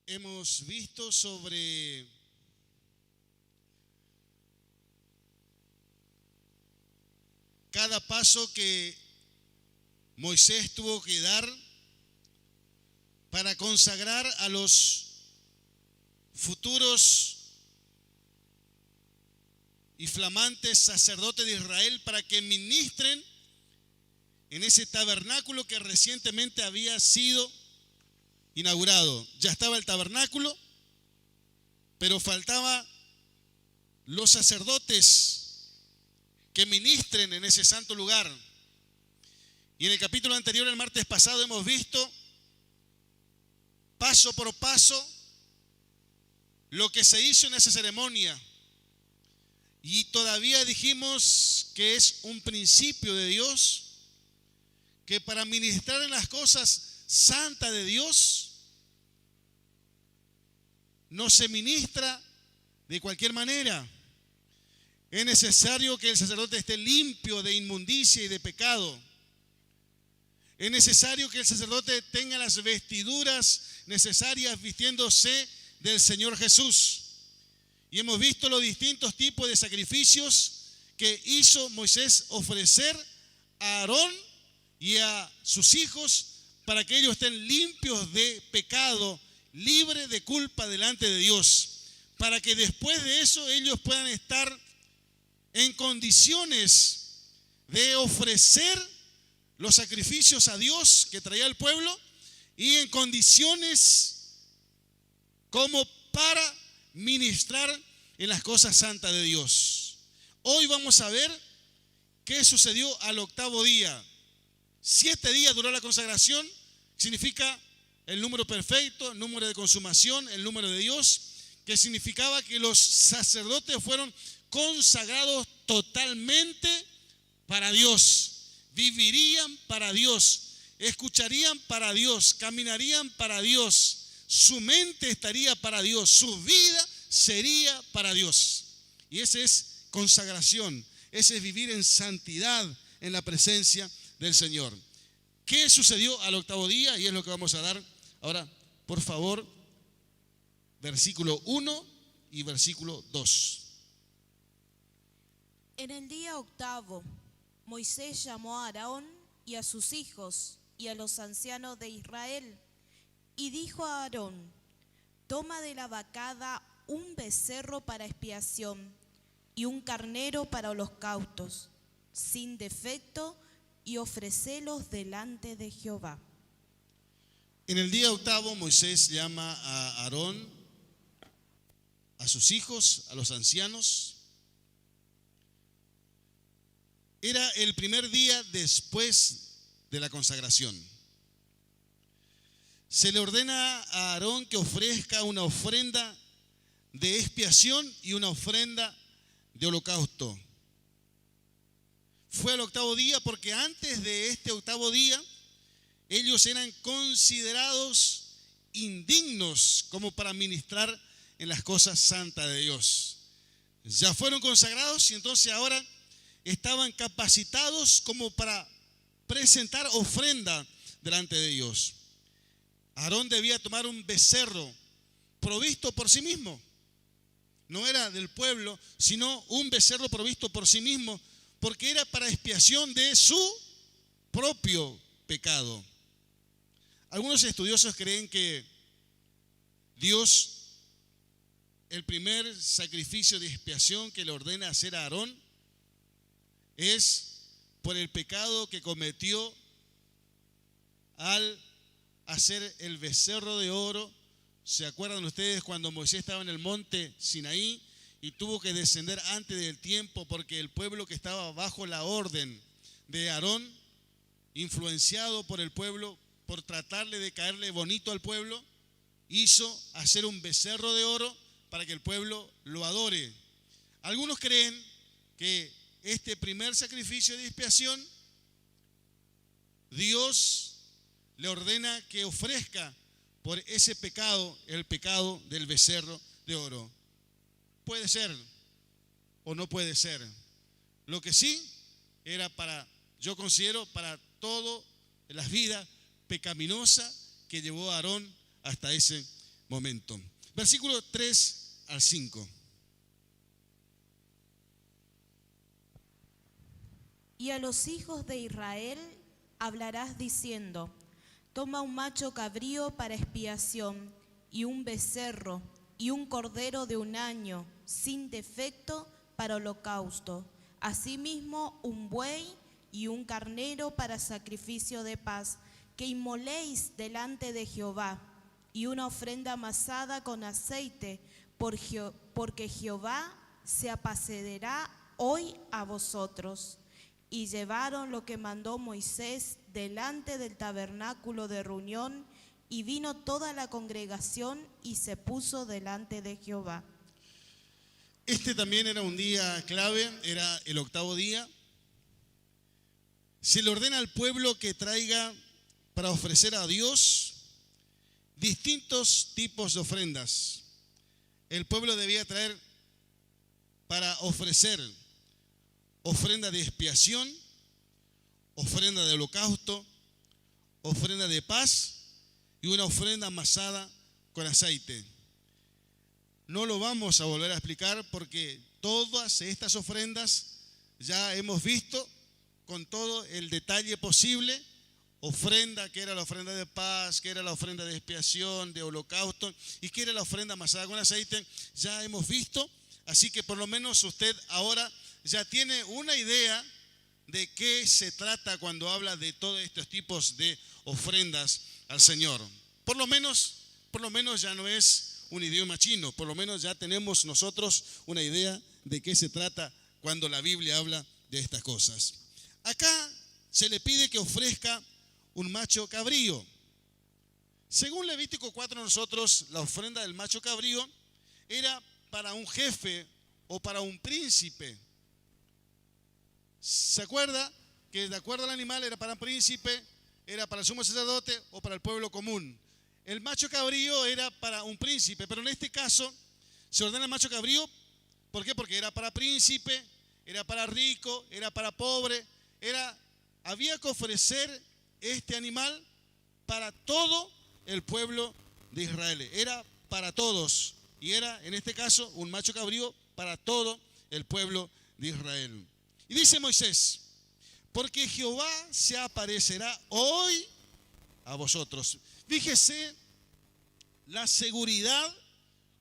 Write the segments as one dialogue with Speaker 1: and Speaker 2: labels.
Speaker 1: hemos visto sobre cada paso que Moisés tuvo que dar para consagrar a los futuros y flamantes sacerdotes de Israel para que ministren en ese tabernáculo que recientemente había sido inaugurado. Ya estaba el tabernáculo, pero faltaba los sacerdotes que ministren en ese santo lugar. Y en el capítulo anterior, el martes pasado, hemos visto paso por paso lo que se hizo en esa ceremonia. Y todavía dijimos que es un principio de Dios, que para ministrar en las cosas santas de Dios, no se ministra de cualquier manera. Es necesario que el sacerdote esté limpio de inmundicia y de pecado. Es necesario que el sacerdote tenga las vestiduras necesarias vistiéndose del Señor Jesús. Y hemos visto los distintos tipos de sacrificios que hizo Moisés ofrecer a Aarón y a sus hijos para que ellos estén limpios de pecado, libres de culpa delante de Dios, para que después de eso ellos puedan estar en condiciones de ofrecer los sacrificios a Dios que traía el pueblo y en condiciones como para ministrar en las cosas santas de Dios. Hoy vamos a ver qué sucedió al octavo día. 7 días duró la consagración, significa el número perfecto, el número de consumación, el número de Dios, que significaba que los sacerdotes fueron consagrados totalmente para Dios, vivirían para Dios, escucharían para Dios, caminarían para Dios, su mente estaría para Dios, su vida sería para Dios. Y esa es consagración, ese es vivir en santidad en la presencia del Señor. ¿Qué sucedió al octavo día? Y es lo que vamos a dar ahora, por favor, versículo 1 y versículo 2.
Speaker 2: En el día octavo, Moisés llamó a Aarón y a sus hijos y a los ancianos de Israel, y dijo a Aarón: toma de la vacada un becerro para expiación y un carnero para holocaustos, sin defecto, y ofrécelos delante de Jehová.
Speaker 1: En el día octavo, Moisés llama a Aarón, a sus hijos, a los ancianos. Era el primer día después de la consagración. Se le ordena a Aarón que ofrezca una ofrenda de expiación y una ofrenda de holocausto. Fue al octavo día porque antes de este octavo día ellos eran considerados indignos como para ministrar en las cosas santas de Dios. Ya fueron consagrados y entonces ahora estaban capacitados como para presentar ofrenda delante de Dios. Aarón debía tomar un becerro provisto por sí mismo. No era del pueblo, sino un becerro provisto por sí mismo, porque era para expiación de su propio pecado. Algunos estudiosos creen que Dios, el primer sacrificio de expiación que le ordena hacer a Aarón, es por el pecado que cometió al hacer el becerro de oro. ¿Se acuerdan ustedes cuando Moisés estaba en el monte Sinaí y tuvo que descender antes del tiempo porque el pueblo que estaba bajo la orden de Aarón, influenciado por el pueblo, por tratarle de caerle bonito al pueblo, hizo hacer un becerro de oro para que el pueblo lo adore? Algunos creen que este primer sacrificio de expiación, Dios le ordena que ofrezca por ese pecado, el pecado del becerro de oro. Puede ser o no puede ser. Lo que sí era para, yo considero, para toda la vida pecaminosa que llevó a Aarón hasta ese momento. Versículo 3 al 5.
Speaker 2: Y a los hijos de Israel hablarás diciendo: toma un macho cabrío para expiación, y un becerro, y un cordero de 1 año, sin defecto, para holocausto. Asimismo, un buey y un carnero para sacrificio de paz, que inmoléis delante de Jehová, y una ofrenda amasada con aceite, porque Jehová se apacentará hoy a vosotros. Y llevaron lo que mandó Moisés delante del tabernáculo de reunión, y vino toda la congregación y se puso delante de Jehová.
Speaker 1: Este también era un día clave, era el 8º día. Se le ordena al pueblo que traiga para ofrecer a Dios distintos tipos de ofrendas. El pueblo debía traer para ofrecer ofrenda de expiación, ofrenda de holocausto, ofrenda de paz y una ofrenda amasada con aceite. No lo vamos a volver a explicar porque todas estas ofrendas ya hemos visto con todo el detalle posible. Ofrenda, que era la ofrenda de paz, que era la ofrenda de expiación, de holocausto, y que era la ofrenda amasada con aceite, ya hemos visto. Así que por lo menos usted ahora ya tiene una idea de qué se trata cuando habla de todos estos tipos de ofrendas al Señor. Por lo menos ya no es un idioma chino, por lo menos ya tenemos nosotros una idea de qué se trata cuando la Biblia habla de estas cosas. Acá se le pide que ofrezca un macho cabrío. Según Levítico 4, nosotros la ofrenda del macho cabrío era para un jefe o para un príncipe. ¿Se acuerda que de acuerdo al animal era para un príncipe, era para el sumo sacerdote o para el pueblo común? El macho cabrío era para un príncipe, pero en este caso se ordena el macho cabrío. ¿Por qué? Porque era para príncipe, era para rico, era para pobre, había que ofrecer este animal para todo el pueblo de Israel. Era para todos y era en este caso un macho cabrío para todo el pueblo de Israel. Y dice Moisés: porque Jehová se aparecerá hoy a vosotros. Fíjese la seguridad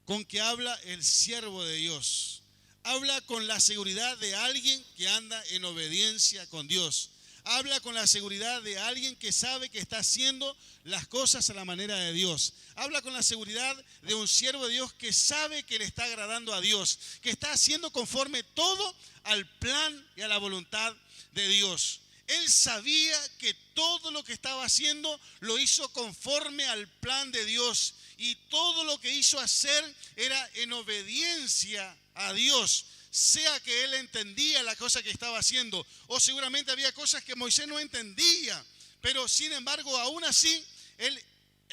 Speaker 1: con que habla el siervo de Dios. Habla con la seguridad de alguien que anda en obediencia con Dios. Habla con la seguridad de alguien que sabe que está haciendo las cosas a la manera de Dios. Habla con la seguridad de un siervo de Dios que sabe que le está agradando a Dios, que está haciendo conforme todo al plan y a la voluntad de Dios. Él sabía que todo lo que estaba haciendo lo hizo conforme al plan de Dios, y todo lo que hizo hacer era en obediencia a Dios. Sea que él entendía la cosa que estaba haciendo, o seguramente había cosas que Moisés no entendía, pero sin embargo aún así él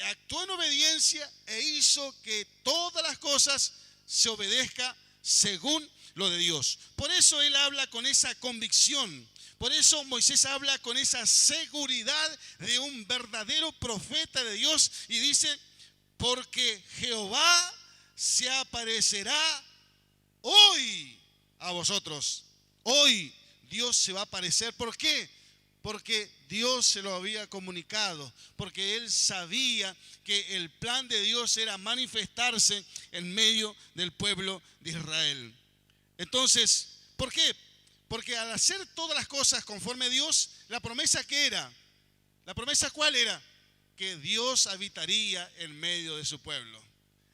Speaker 1: actuó en obediencia e hizo que todas las cosas se obedezcan según lo de Dios. Por eso él habla con esa convicción. Por eso Moisés habla con esa seguridad de un verdadero profeta de Dios y dice: porque Jehová se aparecerá hoy a vosotros. Hoy Dios se va a aparecer. ¿Por qué? Porque Dios se lo había comunicado, porque él sabía que el plan de Dios era manifestarse en medio del pueblo de Israel. Entonces, ¿por qué? Porque al hacer todas las cosas conforme a Dios, la promesa ¿qué era? ¿La promesa cuál era? Que Dios habitaría en medio de su pueblo.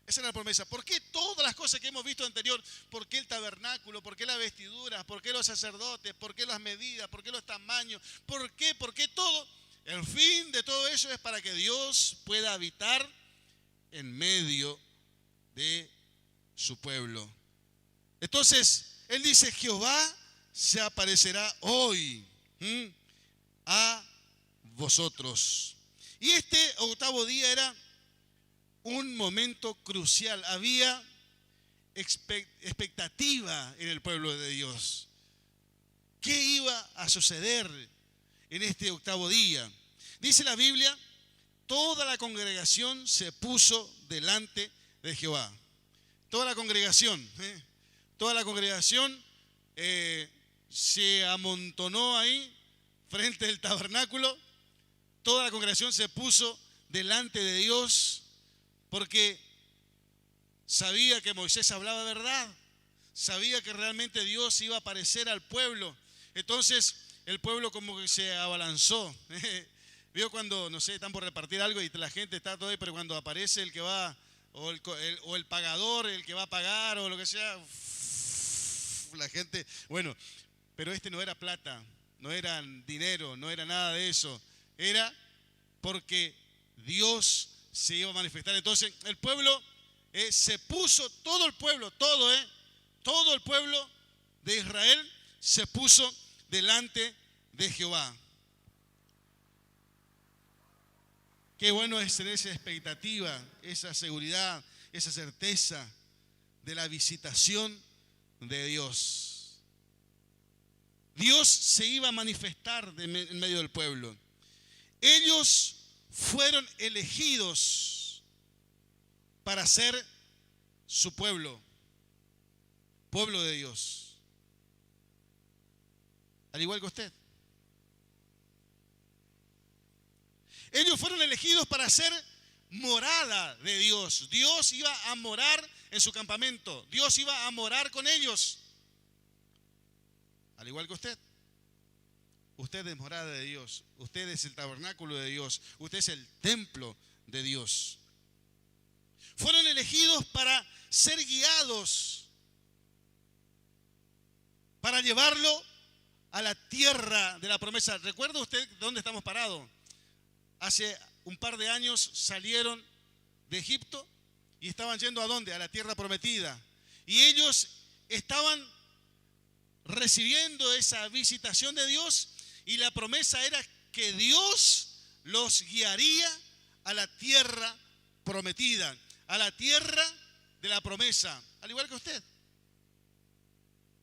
Speaker 1: Esa era la promesa. ¿Por qué todas las cosas que hemos visto anterior? ¿Por qué el tabernáculo? ¿Por qué las vestiduras? ¿Por qué los sacerdotes? ¿Por qué las medidas? ¿Por qué los tamaños? ¿Por qué? ¿Por qué todo? El fin de todo eso es para que Dios pueda habitar en medio de su pueblo. Entonces, él dice: Jehová se aparecerá hoy a vosotros. Y este 8º día era un momento crucial. Había expectativa en el pueblo de Dios. ¿Qué iba a suceder en este 8º día? Dice la Biblia: toda la congregación se puso delante de Jehová. Toda la congregación, se amontonó ahí frente al tabernáculo. Toda la congregación se puso delante de Dios porque sabía que Moisés hablaba verdad, sabía que realmente Dios iba a aparecer al pueblo. Entonces el pueblo como que se abalanzó. Vio cuando, no sé, están por repartir algo y la gente está todo ahí, pero cuando aparece el que va, o el pagador, el que va a pagar, o lo que sea, la gente, bueno, pero no era plata, no era dinero, no era nada de eso. Era porque Dios se iba a manifestar. Entonces el pueblo se puso, todo el pueblo de Israel se puso delante de Jehová. Qué bueno es tener esa expectativa, esa seguridad, esa certeza de la visitación de Dios. Dios se iba a manifestar en medio del pueblo. Ellos fueron elegidos para ser su pueblo de Dios. Al igual que usted. Ellos fueron elegidos para ser morada de Dios. Dios iba a morar en su campamento. Dios iba a morar con ellos. Al igual que usted. Usted es morada de Dios. Usted es el tabernáculo de Dios. Usted es el templo de Dios. Fueron elegidos para ser guiados, para llevarlo a la tierra de la promesa. ¿Recuerda usted dónde estamos parados? Hace un par de años salieron de Egipto y estaban yendo ¿a dónde? A la tierra prometida. Y ellos estaban recibiendo esa visitación de Dios y la promesa era que Dios los guiaría a la tierra prometida, a la tierra de la promesa, al igual que usted.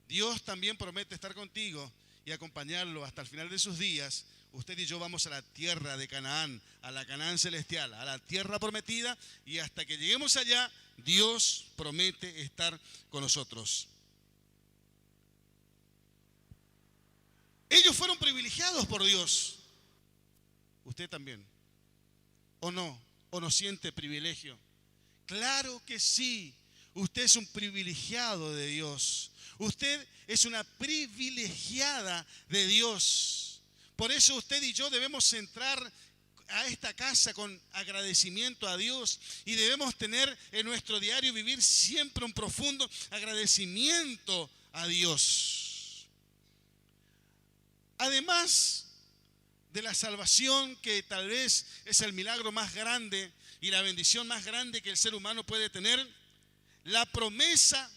Speaker 1: Dios también promete estar contigo y acompañarlo hasta el final de sus días. Usted y yo vamos a la tierra de Canaán, a la Canaán celestial, a la tierra prometida, y hasta que lleguemos allá, Dios promete estar con nosotros. Ellos fueron privilegiados por Dios. Usted también. ¿O no? ¿O no siente privilegio? Claro que sí. Usted es un privilegiado de Dios. Usted es una privilegiada de Dios. Por eso usted y yo debemos entrar a esta casa con agradecimiento a Dios y debemos tener en nuestro diario vivir siempre un profundo agradecimiento a Dios. Además de la salvación, que tal vez es el milagro más grande y la bendición más grande que el ser humano puede tener, la promesa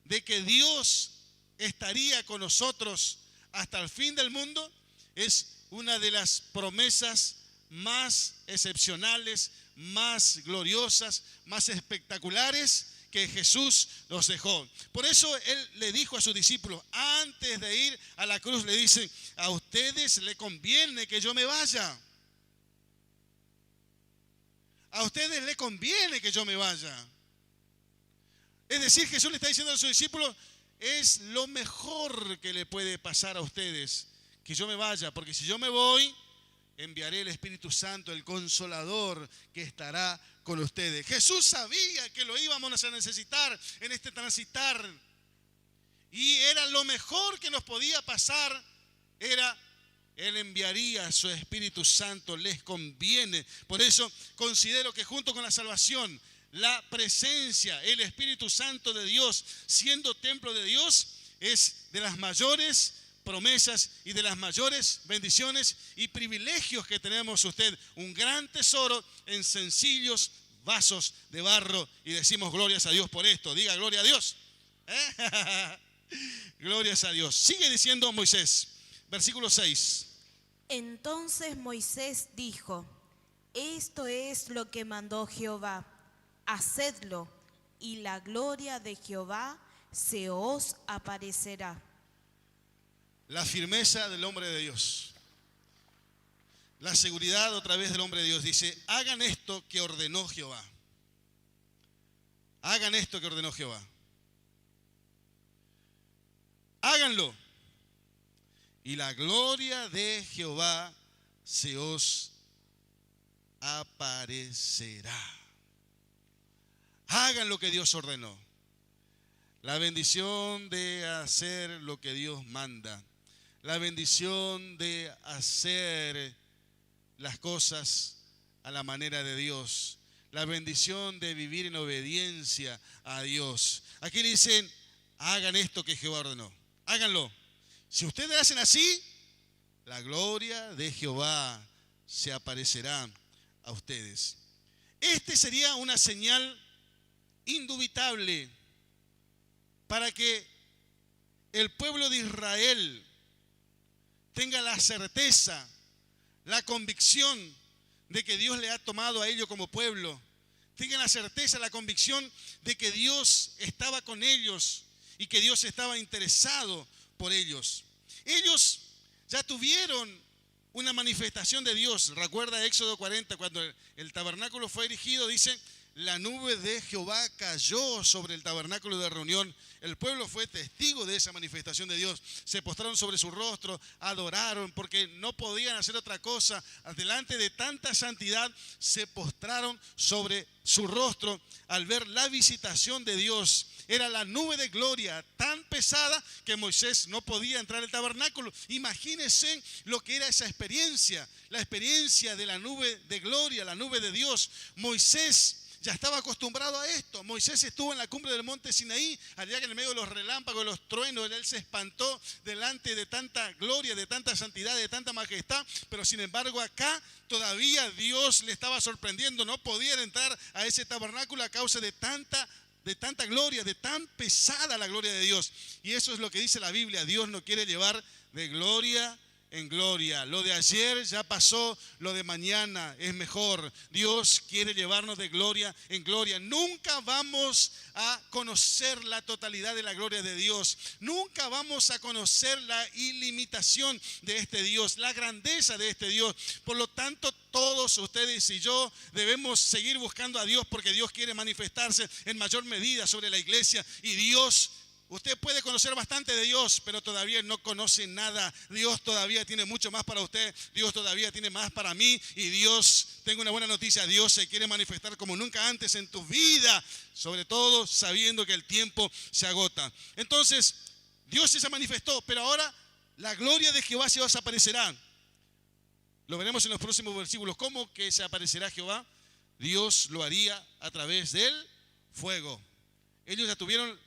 Speaker 1: de que Dios estaría con nosotros hasta el fin del mundo es una de las promesas más excepcionales, más gloriosas, más espectaculares que Jesús nos dejó. Por eso Él le dijo a sus discípulos, antes de ir a la cruz, le dice, a ustedes les conviene que yo me vaya. A ustedes les conviene que yo me vaya. Es decir, Jesús le está diciendo a sus discípulos, es lo mejor que le puede pasar a ustedes, que yo me vaya, porque si yo me voy, enviaré el Espíritu Santo, el Consolador, que estará con ustedes. Jesús sabía que lo íbamos a necesitar en este transitar. Y era lo mejor que nos podía pasar, Él enviaría a su Espíritu Santo, les conviene. Por eso considero que junto con la salvación, la presencia, el Espíritu Santo de Dios, siendo templo de Dios, es de las mayores promesas y de las mayores bendiciones y privilegios que tenemos usted. Un gran tesoro en sencillos vasos de barro. Y decimos glorias a Dios por esto. Diga gloria a Dios. Glorias a Dios. Sigue diciendo Moisés, versículo 6.
Speaker 2: Entonces Moisés dijo, esto es lo que mandó Jehová, hacedlo, y la gloria de Jehová se os aparecerá.
Speaker 1: La firmeza del hombre de Dios. La seguridad otra vez del hombre de Dios. Dice, hagan esto que ordenó Jehová. hagan esto que ordenó Jehová. Háganlo. Y la gloria de Jehová se os aparecerá. Hagan lo que Dios ordenó. La bendición de hacer lo que Dios manda. La bendición de hacer las cosas a la manera de Dios. La bendición de vivir en obediencia a Dios. Aquí le dicen, hagan esto que Jehová ordenó. Háganlo. Si ustedes hacen así, la gloria de Jehová se aparecerá a ustedes. Este sería una señal indubitable para que el pueblo de Israel tenga la certeza, la convicción de que Dios le ha tomado a ellos como pueblo. Tengan la certeza, la convicción de que Dios estaba con ellos y que Dios estaba interesado por ellos. Ellos ya tuvieron una manifestación de Dios. Recuerda Éxodo 40, cuando el tabernáculo fue erigido, dice, la nube de Jehová cayó sobre el tabernáculo de reunión. El pueblo fue testigo de esa manifestación de Dios. Se postraron sobre su rostro, adoraron, porque no podían hacer otra cosa. Delante de tanta santidad, se postraron sobre su rostro al ver la visitación de Dios. Era la nube de gloria tan pesada que Moisés no podía entrar al tabernáculo. Imagínense lo que era esa experiencia, la experiencia de la nube de gloria, la nube de Dios. Moisés ya estaba acostumbrado a esto. Moisés estuvo en la cumbre del monte Sinaí, allá que en el medio de los relámpagos, de los truenos, él se espantó delante de tanta gloria, de tanta santidad, de tanta majestad, pero sin embargo acá todavía Dios le estaba sorprendiendo. No podían entrar a ese tabernáculo a causa de tanta gloria, de tan pesada la gloria de Dios. Y eso es lo que dice la Biblia. Dios nos quiere llevar de gloria en gloria. Lo de ayer ya pasó, lo de mañana es mejor. Dios quiere llevarnos de gloria en gloria. Nunca vamos a conocer la totalidad de la gloria de Dios. Nunca vamos a conocer la ilimitación de este Dios, la grandeza de este Dios. Por lo tanto, todos ustedes y yo debemos seguir buscando a Dios, porque Dios quiere manifestarse en mayor medida sobre la iglesia. Y Dios, usted puede conocer bastante de Dios, pero todavía no conoce nada. Dios todavía tiene mucho más para usted. Dios todavía tiene más para mí. Y Dios, tengo una buena noticia, Dios se quiere manifestar como nunca antes en tu vida, sobre todo sabiendo que el tiempo se agota. Entonces, Dios se manifestó, pero ahora la gloria de Jehová se os aparecerá. Lo veremos en los próximos versículos. ¿Cómo que se aparecerá Jehová? Dios lo haría a través del fuego. Ellos ya tuvieron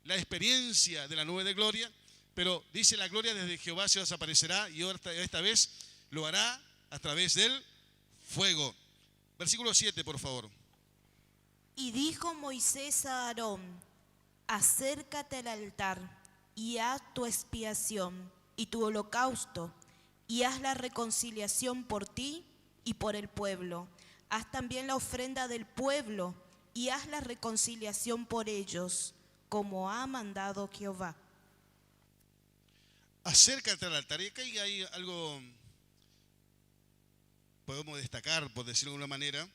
Speaker 1: la experiencia de la nube de gloria, pero dice la gloria desde Jehová se os aparecerá, y esta vez lo hará a través del fuego. Versículo 7, por favor.
Speaker 2: Y dijo Moisés a Aarón, acércate al altar y haz tu expiación y tu holocausto, y haz la reconciliación por ti y por el pueblo. Haz también la ofrenda del pueblo y haz la reconciliación por ellos, como ha mandado Jehová.
Speaker 1: Acércate al altar. Y acá hay algo, podemos destacar, por decirlo de alguna manera.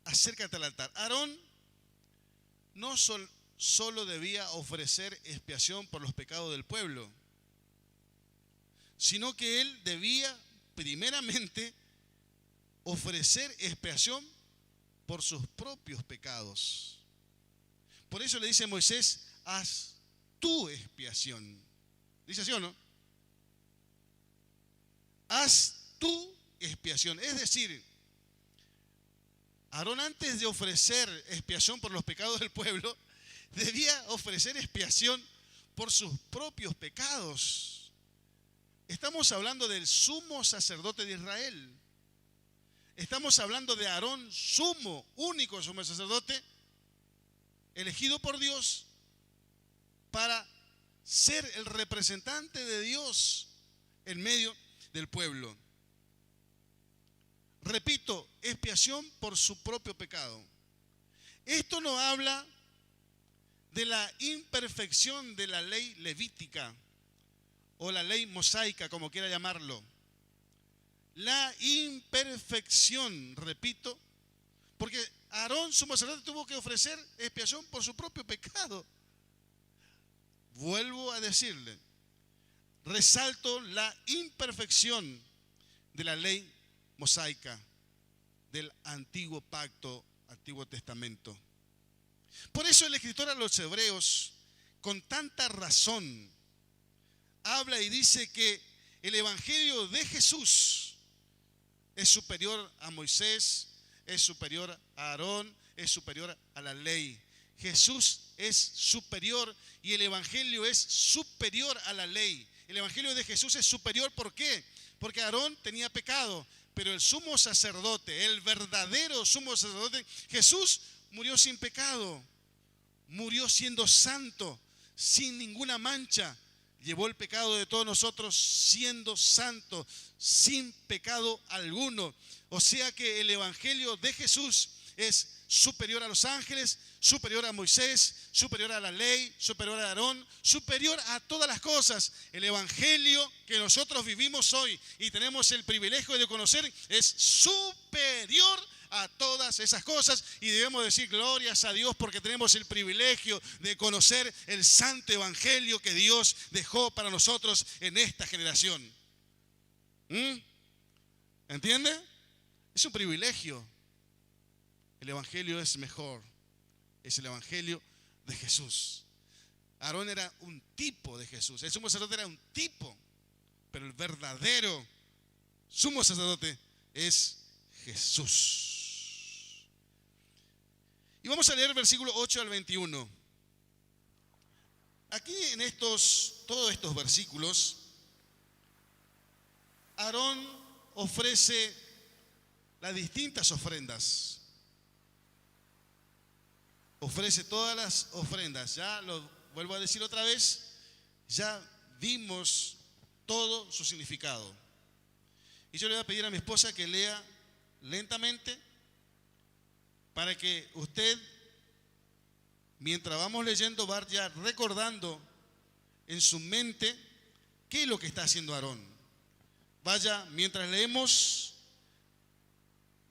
Speaker 1: Acércate al altar. Aarón no solo debía ofrecer expiación por los pecados del pueblo, sino que él debía primeramente ofrecer expiación por sus propios pecados. Por eso le dice Moisés, haz tu expiación. ¿Dice así o no? Haz tu expiación. Es decir, Aarón, antes de ofrecer expiación por los pecados del pueblo, debía ofrecer expiación por sus propios pecados. Estamos hablando del sumo sacerdote de Israel. Estamos hablando de Aarón, único sumo sacerdote, elegido por Dios para ser el representante de Dios en medio del pueblo. Repito, expiación por su propio pecado. Esto no habla de la imperfección de la ley levítica o la ley mosaica, como quiera llamarlo. La imperfección, repito, porque a Aarón, sumo sacerdote, tuvo que ofrecer expiación por su propio pecado. Vuelvo a decirle, resalto la imperfección de la ley mosaica del antiguo pacto, antiguo testamento. Por eso el escritor a los hebreos, con tanta razón, habla y dice que el evangelio de Jesús es superior a Moisés, es superior a Aarón, es superior a la ley. Jesús es superior y el evangelio es superior a la ley. El evangelio de Jesús es superior, ¿por qué? Porque Aarón tenía pecado, pero el sumo sacerdote, el verdadero sumo sacerdote, Jesús murió sin pecado, murió siendo santo, sin ninguna mancha. Llevó el pecado de todos nosotros siendo santo, sin pecado alguno. O sea que el evangelio de Jesús es superior a los ángeles, superior a Moisés, superior a la ley, superior a Aarón, superior a todas las cosas. El evangelio que nosotros vivimos hoy y tenemos el privilegio de conocer es superior a todas esas cosas, y debemos decir glorias a Dios porque tenemos el privilegio de conocer el santo evangelio que Dios dejó para nosotros en esta generación. ¿Entiende? Es un privilegio. El evangelio es mejor. Es el evangelio de Jesús. Aarón era un tipo de Jesús. El sumo sacerdote era un tipo, pero el verdadero sumo sacerdote es Jesús. Y vamos a leer versículo 8 al 21. Aquí en todos estos versículos, Aarón ofrece las distintas ofrendas. Ofrece todas las ofrendas. Ya lo vuelvo a decir otra vez, ya vimos todo su significado. Y yo le voy a pedir a mi esposa que lea lentamente para que usted, mientras vamos leyendo, vaya recordando en su mente qué es lo que está haciendo Aarón. Vaya, mientras leemos,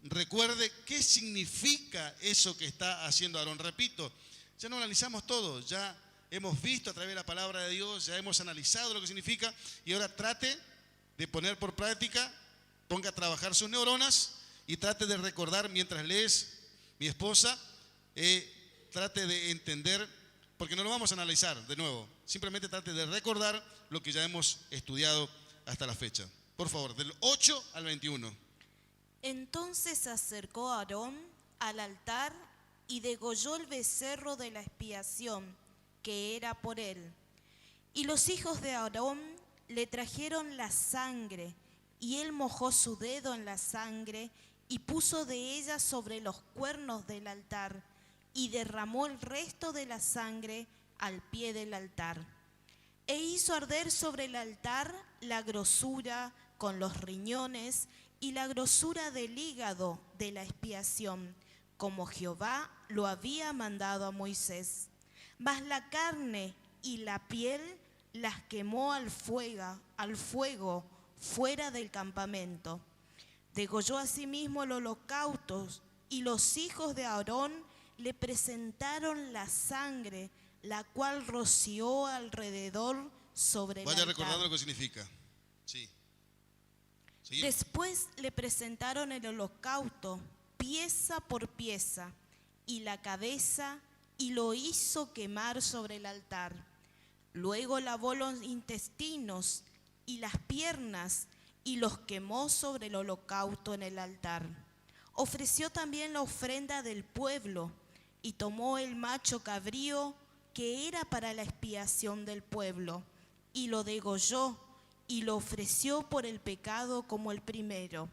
Speaker 1: recuerde qué significa eso que está haciendo Aarón. Repito, ya no analizamos todo, ya hemos visto a través de la palabra de Dios, ya hemos analizado lo que significa, y ahora trate de poner por práctica, ponga a trabajar sus neuronas y trate de recordar mientras lees. Mi esposa, trate de entender, porque no lo vamos a analizar de nuevo, simplemente trate de recordar lo que ya hemos estudiado hasta la fecha. Por favor, del 8 al 21.
Speaker 2: Entonces se acercó Aarón al altar y degolló el becerro de la expiación, que era por él. Y los hijos de Aarón le trajeron la sangre, y él mojó su dedo en la sangre y puso de ella sobre los cuernos del altar, y derramó el resto de la sangre al pie del altar. E hizo arder sobre el altar la grosura con los riñones y la grosura del hígado de la expiación, como Jehová lo había mandado a Moisés. Mas la carne y la piel las quemó al fuego fuera del campamento. Degolló asimismo el holocausto, y los hijos de Aarón le presentaron la sangre, la cual roció alrededor sobre el altar.
Speaker 1: Vaya recordando lo que significa. Sí. Seguimos.
Speaker 2: Después le presentaron el holocausto, pieza por pieza, y la cabeza, y lo hizo quemar sobre el altar. Luego lavó los intestinos y las piernas, y los quemó sobre el holocausto en el altar. Ofreció también la ofrenda del pueblo, y tomó el macho cabrío que era para la expiación del pueblo, y lo degolló, y lo ofreció por el pecado como el primero.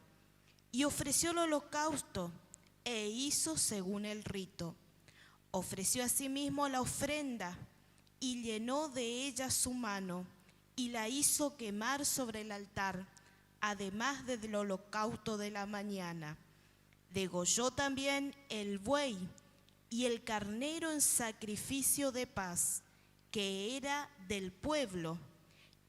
Speaker 2: Y ofreció el holocausto, e hizo según el rito. Ofreció asimismo la ofrenda, y llenó de ella su mano, y la hizo quemar sobre el altar, además del holocausto de la mañana. Degolló también el buey y el carnero en sacrificio de paz, que era del pueblo,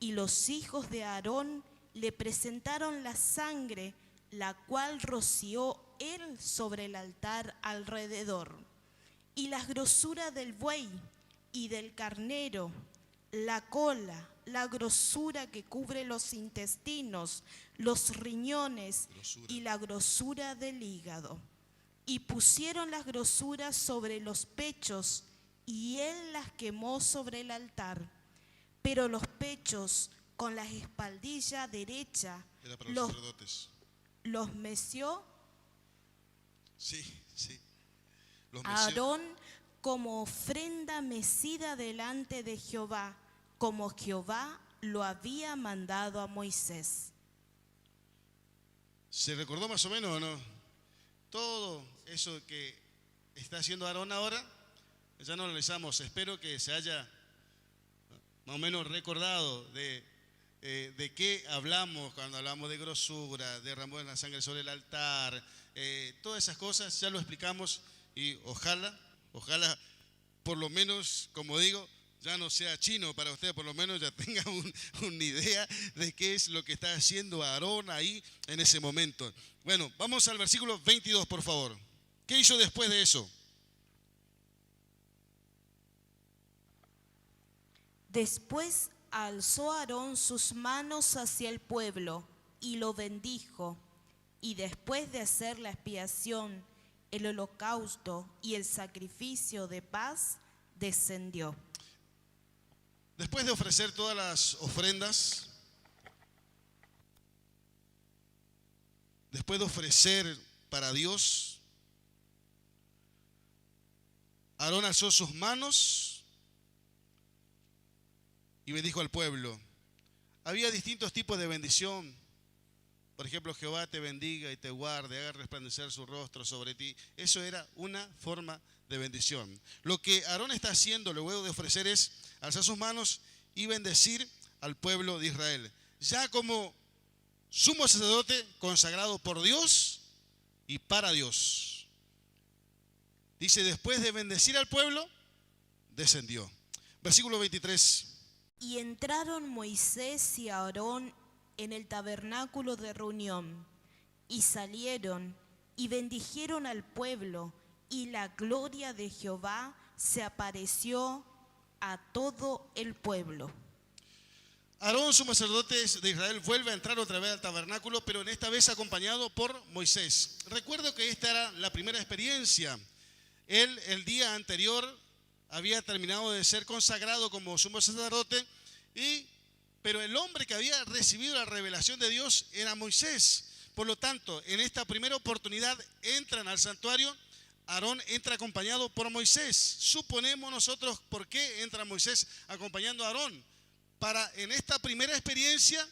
Speaker 2: y los hijos de Aarón le presentaron la sangre, la cual roció él sobre el altar alrededor, y las grosuras del buey y del carnero, la cola, la grosura que cubre los intestinos, los riñones y la grosura del hígado. Y pusieron las grosuras sobre los pechos, y él las quemó sobre el altar. Pero los pechos con la espaldilla derecha
Speaker 1: Era para los sacerdotes.
Speaker 2: los meció
Speaker 1: Sí. Los
Speaker 2: a Aarón como ofrenda mecida delante de Jehová, como Jehová lo había mandado a Moisés.
Speaker 1: ¿Se recordó más o menos o no? Todo eso que está haciendo Aarón ahora, ya no lo analizamos. Espero que se haya más o menos recordado de qué hablamos cuando hablamos de grosura, de derramar la sangre sobre el altar, todas esas cosas ya lo explicamos y ojalá por lo menos, como digo, ya no sea chino para usted, por lo menos ya tenga una idea de qué es lo que está haciendo Aarón ahí en ese momento. Bueno, vamos al versículo 22, por favor. ¿Qué hizo después de eso?
Speaker 2: Después alzó Aarón sus manos hacia el pueblo y lo bendijo, y después de hacer la expiación, el holocausto y el sacrificio de paz, descendió.
Speaker 1: Después de ofrecer todas las ofrendas, después de ofrecer para Dios, Aarón alzó sus manos y bendijo al pueblo. Había distintos tipos de bendición. Por ejemplo, Jehová te bendiga y te guarde, haga resplandecer su rostro sobre ti. Eso era una forma de bendición. Lo que Aarón está haciendo luego de ofrecer es alzar sus manos y bendecir al pueblo de Israel. Ya como sumo sacerdote consagrado por Dios y para Dios. Dice, después de bendecir al pueblo, descendió. Versículo 23.
Speaker 2: Y entraron Moisés y Aarón en el tabernáculo de reunión, y salieron y bendijeron al pueblo, y la gloria de Jehová se apareció a todo el pueblo.
Speaker 1: Aarón, sumo sacerdote de Israel, vuelve a entrar otra vez al tabernáculo, pero en esta vez acompañado por Moisés. Recuerdo que esta era la primera experiencia. Él, el día anterior, había terminado de ser consagrado como sumo sacerdote, pero el hombre que había recibido la revelación de Dios era Moisés. Por lo tanto, en esta primera oportunidad entran al santuario. Aarón entra acompañado por Moisés. Suponemos nosotros por qué entra Moisés acompañando a Aarón. Para en esta primera experiencia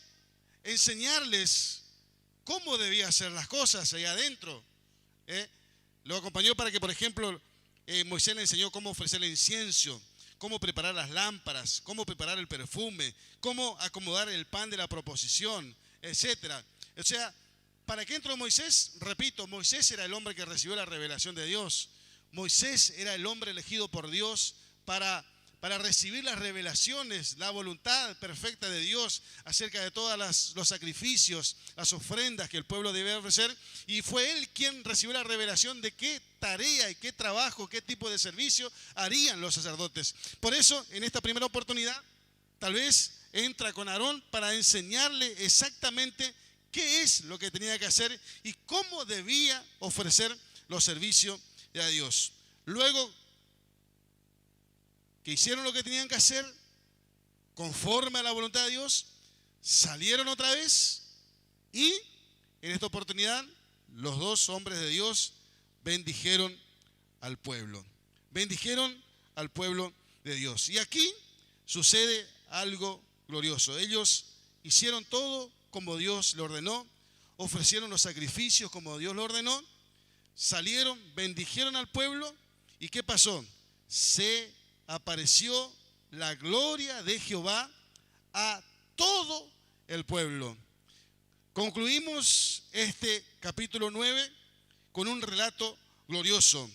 Speaker 1: enseñarles cómo debía hacer las cosas allá adentro. Lo acompañó para que, por ejemplo, Moisés le enseñó cómo ofrecer el incienso, cómo preparar las lámparas, cómo preparar el perfume, cómo acomodar el pan de la proposición, etc. O sea, ¿para qué entró Moisés? Repito, Moisés era el hombre que recibió la revelación de Dios. Moisés era el hombre elegido por Dios para recibir las revelaciones, la voluntad perfecta de Dios acerca de todos los sacrificios, las ofrendas que el pueblo debe ofrecer. Y fue él quien recibió la revelación de qué tarea y qué trabajo, qué tipo de servicio harían los sacerdotes. Por eso, en esta primera oportunidad, tal vez entra con Aarón para enseñarle exactamente qué es lo que tenía que hacer y cómo debía ofrecer los servicios a Dios. Luego que hicieron lo que tenían que hacer, conforme a la voluntad de Dios, salieron otra vez y en esta oportunidad los dos hombres de Dios bendijeron al pueblo. Bendijeron al pueblo de Dios. Y aquí sucede algo glorioso. Ellos hicieron todo como Dios le ordenó, ofrecieron los sacrificios como Dios lo ordenó, salieron, bendijeron al pueblo. ¿Y qué pasó? Se apareció la gloria de Jehová a todo el pueblo. Concluimos este capítulo 9 con un relato glorioso,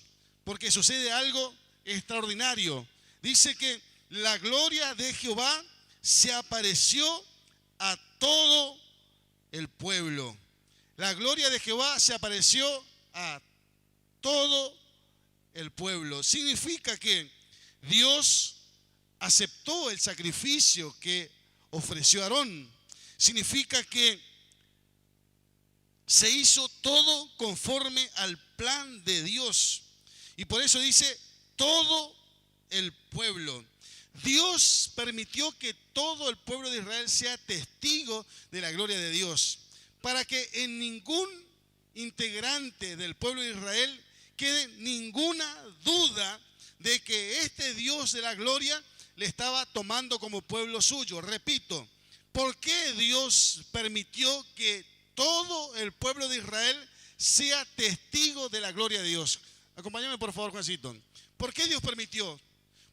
Speaker 1: porque sucede algo extraordinario. Dice que la gloria de Jehová se apareció a todo el pueblo. La gloria de Jehová se apareció a todo el pueblo. Significa que Dios aceptó el sacrificio que ofreció Aarón. Significa que se hizo todo conforme al plan de Dios. Y por eso dice todo el pueblo. Dios permitió que todo el pueblo de Israel sea testigo de la gloria de Dios, para que en ningún integrante del pueblo de Israel quede ninguna duda de que este Dios de la gloria le estaba tomando como pueblo suyo. Repito, ¿por qué Dios permitió que todo el pueblo de Israel sea testigo de la gloria de Dios? Acompáñame por favor, Juancito. ¿Por qué Dios permitió?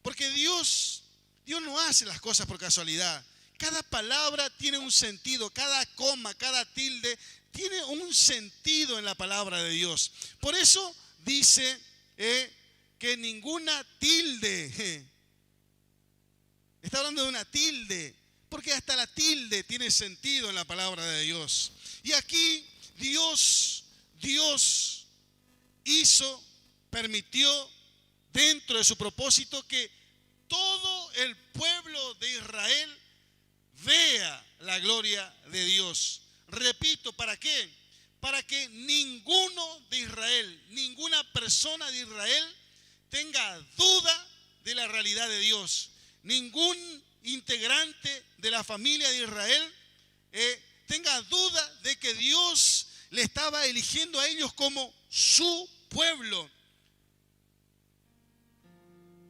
Speaker 1: Porque Dios no hace las cosas por casualidad. Cada palabra tiene un sentido, cada coma, cada tilde tiene un sentido en la palabra de Dios. Por eso dice que ninguna tilde, está hablando de una tilde, porque hasta la tilde tiene sentido en la palabra de Dios. Y aquí Dios permitió dentro de su propósito que todo el pueblo de Israel vea la gloria de Dios. Repito, ¿para qué? Para que ninguno de Israel, ninguna persona de Israel tenga duda de la realidad de Dios. Ningún integrante de la familia de Israel tenga duda de que Dios le estaba eligiendo a ellos como su pueblo.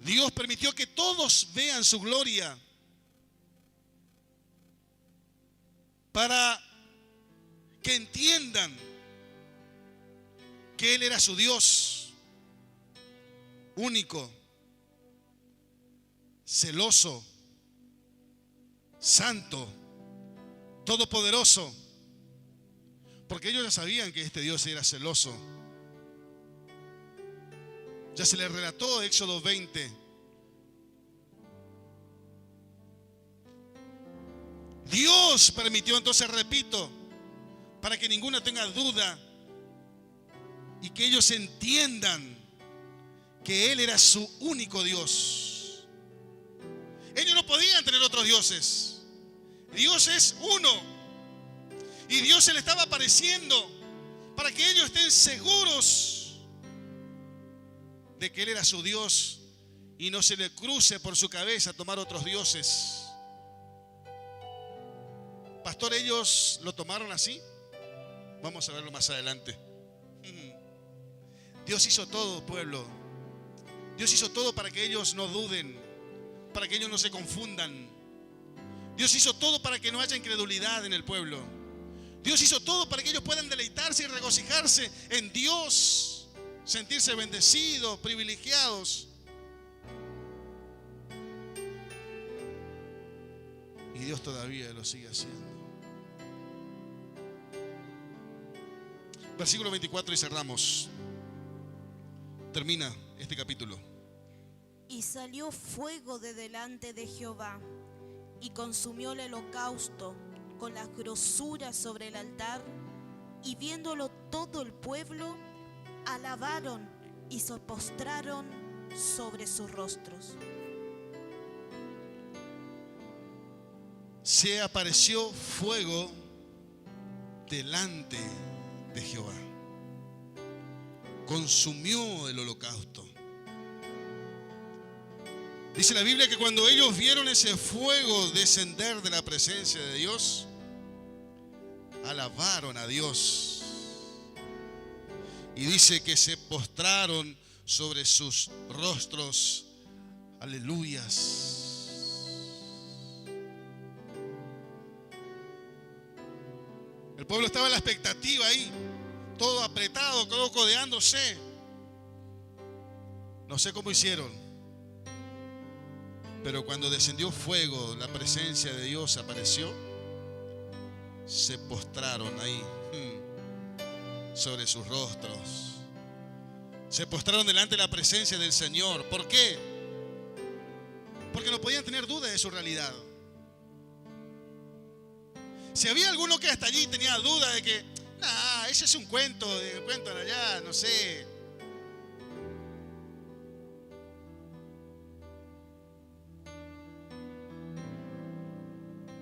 Speaker 1: Dios permitió que todos vean su gloria para que entiendan que Él era su Dios único, celoso, santo, todopoderoso. Porque ellos ya sabían que este Dios era celoso. Ya se les relató Éxodo 20. Dios permitió, entonces repito, para que ninguno tenga duda y que ellos entiendan que Él era su único Dios. Ellos no podían tener otros dioses. Dios es uno. Y Dios se le estaba apareciendo para que ellos estén seguros de que Él era su Dios y no se le cruce por su cabeza tomar otros dioses. Pastor, ¿ellos lo tomaron así? Vamos a verlo más adelante. Dios hizo todo, pueblo. Dios hizo todo para que ellos no duden, para que ellos no se confundan. Dios hizo todo para que no haya incredulidad en el pueblo. Dios hizo todo para que ellos puedan deleitarse y regocijarse en Dios, sentirse bendecidos, privilegiados. Y Dios todavía lo sigue haciendo. Versículo 24 y cerramos. Termina este capítulo.
Speaker 2: Y salió fuego de delante de Jehová y consumió el holocausto con las grosuras sobre el altar, y viéndolo todo el pueblo, alabaron y se postraron sobre sus rostros.
Speaker 1: Se apareció fuego delante de Jehová. Consumió el holocausto. Dice la Biblia que cuando ellos vieron ese fuego descender de la presencia de Dios, alabaron a Dios. Y dice que se postraron sobre sus rostros. Aleluyas. El pueblo estaba en la expectativa ahí, todo apretado, todo codeándose. No sé cómo hicieron, pero cuando descendió fuego, la presencia de Dios apareció, se postraron ahí sobre sus rostros. Se postraron delante de la presencia del Señor. ¿Por qué? Porque no podían tener duda de su realidad. Si había alguno que hasta allí tenía duda de que ese es un cuento de allá, no sé.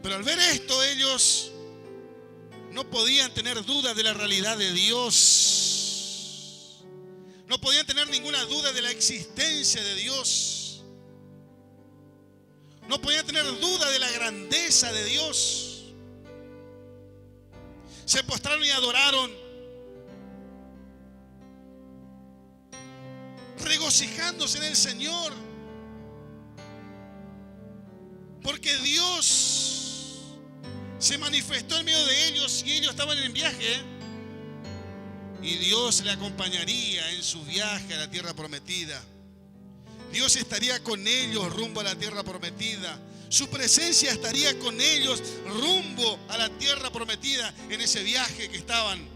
Speaker 1: Pero al ver esto, ellos no podían tener duda de la realidad de Dios. No podían tener ninguna duda de la existencia de Dios. No podían tener duda de la grandeza de Dios. Se postraron y adoraron, regocijándose en el Señor, porque Dios se manifestó en medio de ellos y ellos estaban en viaje, y Dios le acompañaría en su viaje a la tierra prometida. Dios estaría con ellos rumbo a la tierra prometida. Su presencia estaría con ellos rumbo a la tierra prometida en ese viaje que estaban.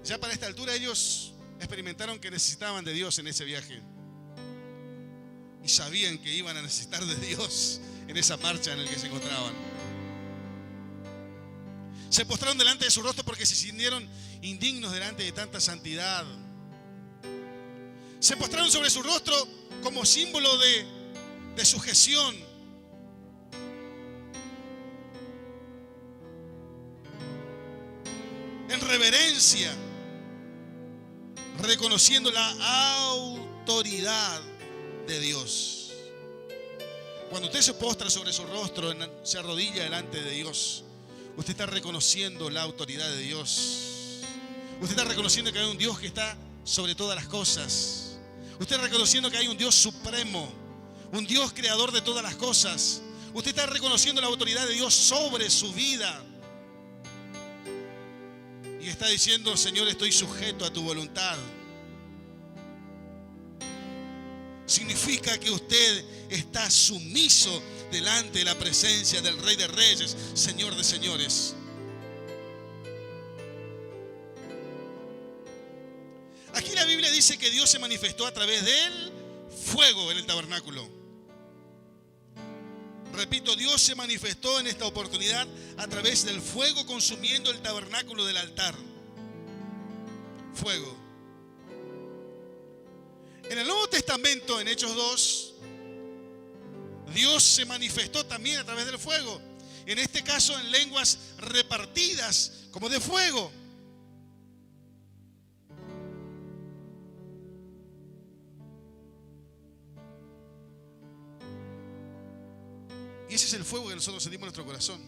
Speaker 1: Ya para esta altura ellos experimentaron que necesitaban de Dios en ese viaje. Y sabían que iban a necesitar de Dios en esa marcha en la que se encontraban. Se postraron delante de su rostro porque se sintieron indignos delante de tanta santidad. Se postraron sobre su rostro como símbolo de sujeción. En reverencia, reconociendo la autoridad de Dios. Cuando usted se postra sobre su rostro, se arrodilla delante de Dios, usted está reconociendo la autoridad de Dios. Usted está reconociendo que hay un Dios que está sobre todas las cosas. Usted está reconociendo que hay un Dios supremo, un Dios creador de todas las cosas. Usted está reconociendo la autoridad de Dios sobre su vida. Y está diciendo: Señor, estoy sujeto a tu voluntad. Significa que usted está sumiso delante de la presencia del Rey de Reyes, Señor de Señores. Aquí la Biblia dice que Dios se manifestó a través del fuego en el tabernáculo. Repito, Dios se manifestó en esta oportunidad a través del fuego consumiendo el tabernáculo del altar. Fuego. En el Nuevo Testamento, en Hechos 2, Dios se manifestó también a través del fuego. En este caso en lenguas repartidas como de fuego. Y ese es el fuego que nosotros sentimos en nuestro corazón.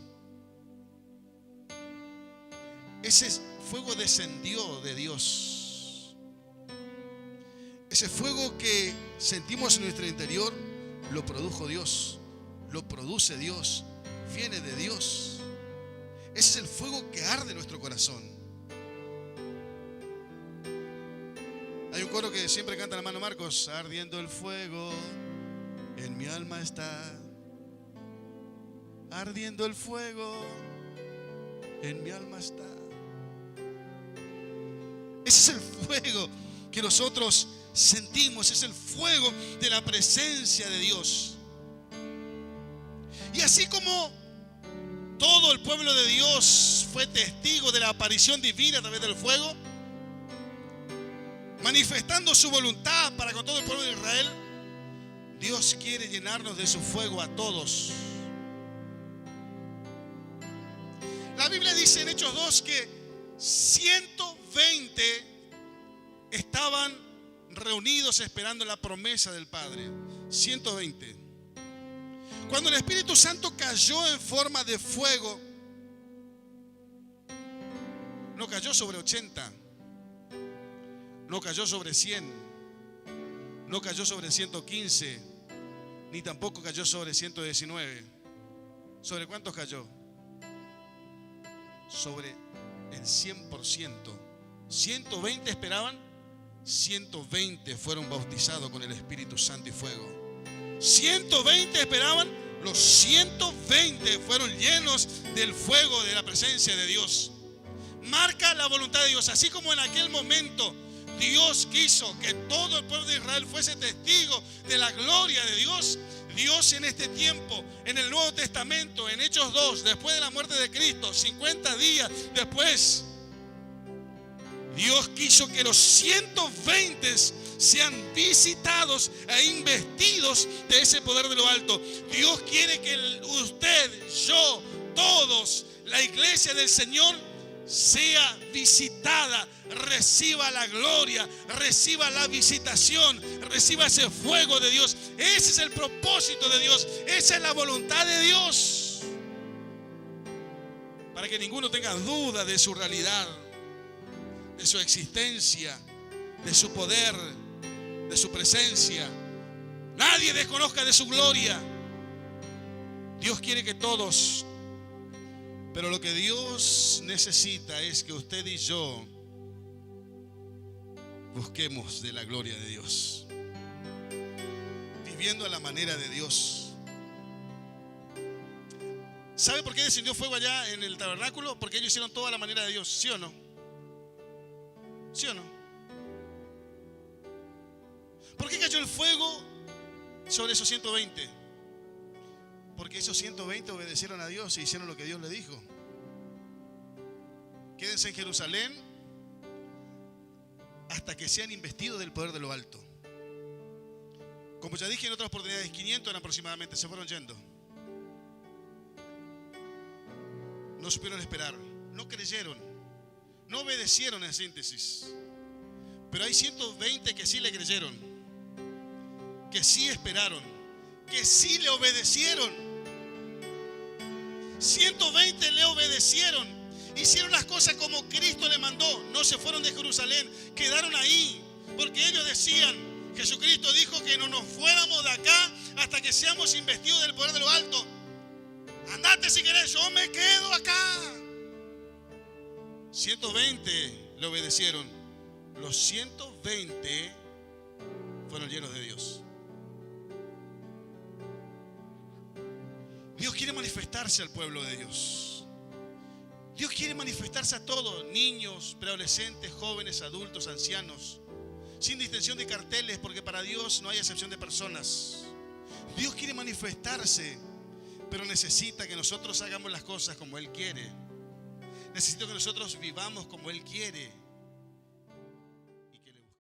Speaker 1: Ese fuego descendió de Dios. Ese fuego que sentimos en nuestro interior lo produjo Dios, lo produce Dios, viene de Dios. Ese es el fuego que arde en nuestro corazón. Hay un coro que siempre canta el hermano Marcos: ardiendo el fuego, en mi alma está. Ardiendo el fuego, en mi alma está. Ese es el fuego que nosotros sentimos, es el fuego de la presencia de Dios. Y así como todo el pueblo de Dios fue testigo de la aparición divina a través del fuego, manifestando su voluntad para con todo el pueblo de Israel, Dios quiere llenarnos de su fuego a todos. La Biblia dice en Hechos 2 que 120 estaban reunidos esperando la promesa del Padre. 120. Cuando el Espíritu Santo cayó en forma de fuego, no cayó sobre 80, no cayó sobre 100, no cayó sobre 115, ni tampoco cayó sobre 119. ¿Sobre cuántos cayó? Sobre el 100%. 120 esperaban, 120 fueron bautizados con el Espíritu Santo y fuego. 120 esperaban, los 120 fueron llenos del fuego de la presencia de Dios. Marca la voluntad de Dios. Así como en aquel momento Dios quiso que todo el pueblo de Israel fuese testigo de la gloria de Dios, Dios en este tiempo, en el Nuevo Testamento, en Hechos 2, después de la muerte de Cristo, 50 días después, Dios quiso que los 120 sean visitados e investidos de ese poder de lo alto. Dios quiere que usted, yo, todos, la iglesia del Señor sea visitada, reciba la gloria, reciba la visitación, reciba ese fuego de Dios. Ese es el propósito de Dios, esa es la voluntad de Dios, para que ninguno tenga duda de su realidad, de su existencia, de su poder, de su presencia. Nadie desconozca de su gloria. Dios quiere que todos, pero lo que Dios necesita es que usted y yo busquemos de la gloria de Dios, viviendo a la manera de Dios. ¿Sabe por qué descendió fuego allá en el tabernáculo? Porque ellos hicieron todo a la manera de Dios, ¿sí o no? ¿Sí o no? ¿Por qué cayó el fuego sobre esos 120? Porque esos 120 obedecieron a Dios y hicieron lo que Dios le dijo. Quédense en Jerusalén hasta que sean investidos del poder de lo alto. Como ya dije en otras oportunidades, 500 eran aproximadamente, se fueron yendo. No supieron esperar, no creyeron, no obedecieron en síntesis. Pero hay 120 que sí le creyeron, que sí esperaron, que sí le obedecieron. 120 le obedecieron, hicieron las cosas como Cristo le mandó. No se fueron de Jerusalén, quedaron ahí, porque ellos decían, Jesucristo dijo que no nos fuéramos de acá hasta que seamos investidos del poder de lo alto. Andate si querés, yo me quedo acá. 120 le obedecieron. Los 120 fueron llenos de Dios. Dios quiere manifestarse al pueblo de Dios. Dios quiere manifestarse a todos, niños, preadolescentes, jóvenes, adultos, ancianos, sin distinción de carteles, porque para Dios no hay excepción de personas. Dios quiere manifestarse, pero necesita que nosotros hagamos las cosas como Él quiere. Necesita que nosotros vivamos como Él quiere.